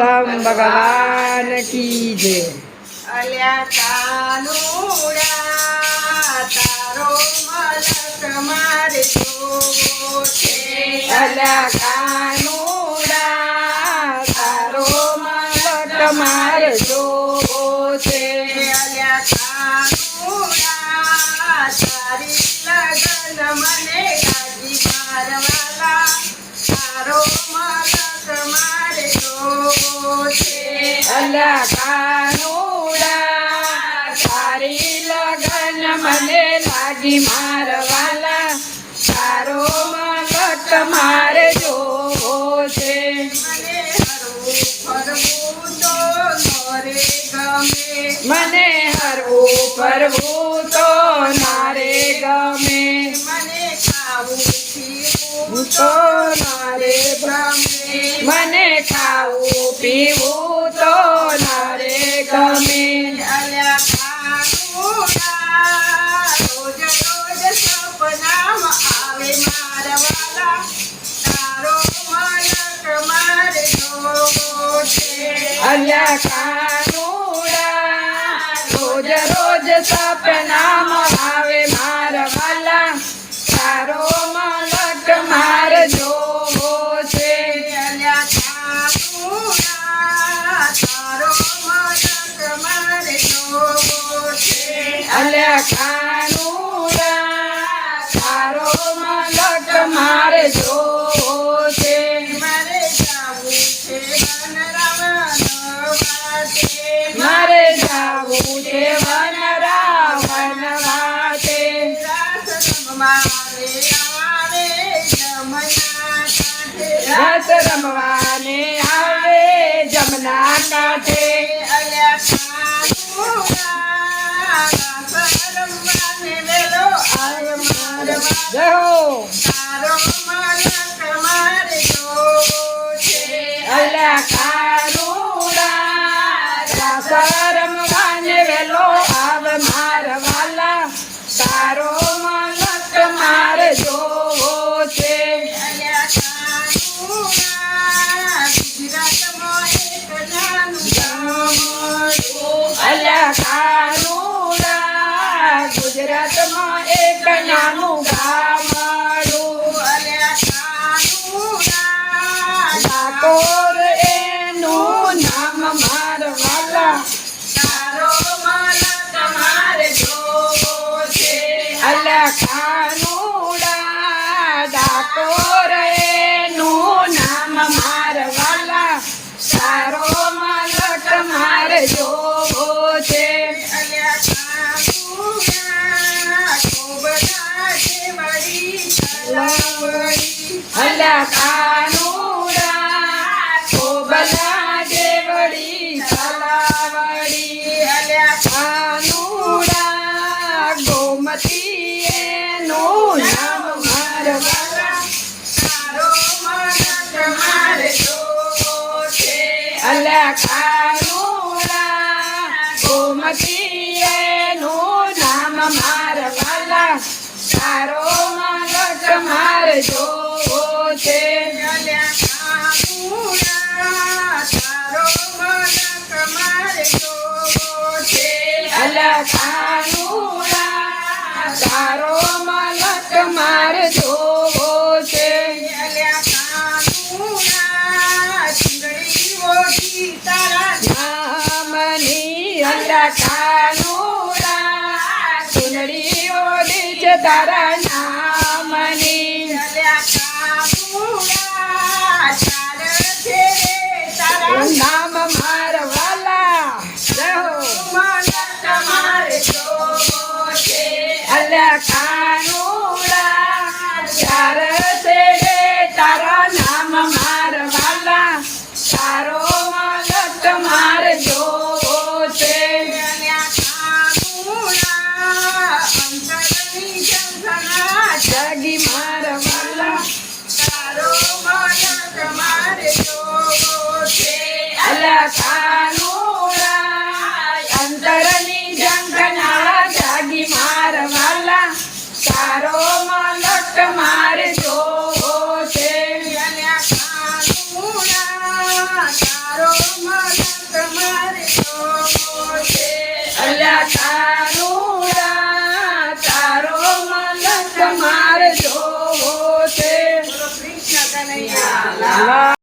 પુરુષોત્તમ ભગવાન કી જય। અલ્યા કાનુડા તારો મલક મારે જોવો છે। અલ્યા કાનુડા તારો મલક મારે જોવો છે। અલ્યા કાનુડા તારી લગન મને લાગી મારવાલા તારો મલક મારે જોવો છે। અલ્યા કાનુડા તારી લગન મને લાગી મારવાલા તારો મલક મારે જોવો છે। મને હરવું ફરવું તો નરે ગમે। મને હરવું ફરવું તો નારે ગમે। મને ખાવું પીવું તો નારે ગમે। મને ખાવું પીવું તો નારે ગમે। અલ્યા કાનુડા રોજ રોજ સપનામાં આવે મારવાલા તારો મલક મારે જોવો છે। અલ્યા કાનુડા રોજ રોજ સપનામાં આવે મારવાલા તારો મલક મારે જોવો છે। અલ્યા કાનુડા તારો મલક મારે જોવો છે। અલ્યા કાનુડા તારો મલક મારે જોવો છે। મારે જાવું છે વનરાવન વાટે। મારે જાવું છે વનરાવન વાટે। રાસ રમવાને આવે જમના કાંઠે। રાસ રમવાને આવે જમના કાંઠે। અલ્યા કાનુડા રાસ રમવાને વેલો આવે મારવા જય હો। તારો મલક મારે જોવો છે। અલ્યા કાનુડા રાસ રમવાને વેલો આવે મારવાલા તારો મલક મારે જોવો છે। અલ્યા કાનુડા ગુજરાતમાં એક નાનું ગામડું। અલ્યા કાનુડા ગુજરાતમાં એક નાનું ગામડું। અલ્યા કાનુડા ડાકોર એનું નામ મારવાલા તારો મલક મારે જોવો છે। અલ્યા કાનુડા ડાકોર એનું નામ મારવાલા તારો મલક મારે જોવો છે। અલ્યા કાનુડા કોબરા જેવડી તલાવડી। અલ્યા કાનુડા કોબલા દેવડી તલાવડી। અલ્યા કાનુડા ગોમતી એનું નામ મારવાલા તારો મલક મારે જોવો છે। અલ્યા કાનુડા ગોમતી એનું નામ મારવાલા તારો મલક મારે જોવો છે। અલ્યા કાનુડા તારો મલક મારે જોવો છે। અલ્યા કાનુડા તારો મલક મારે જોવો છે। અલ્યા કાનુડા ચીંગડી ઓઢી તારા નામની અલ્યા કાનુડા ચુંદડી ઓઢી છે તારા નામની। અલ્યા કાનુડા ચાર છે તારા નામ મારવાલા જય હો। મલક મારે જોવો છે। અલ્યા કાનુડા ચાર શેરે તારા નામ મારવાલા તારો મલક મારે જોવો છે। અલ્યા કાનુડા અંતરની ઝંખના જગી મારવાલા તારો મલક મારે જોવો છે। અલ્યા કાનુડા અંતરની ઝંખના જાગી મારવાલા તારો મલક મારે જોવો છે। અલ્યા કાનુડા તારો લાલ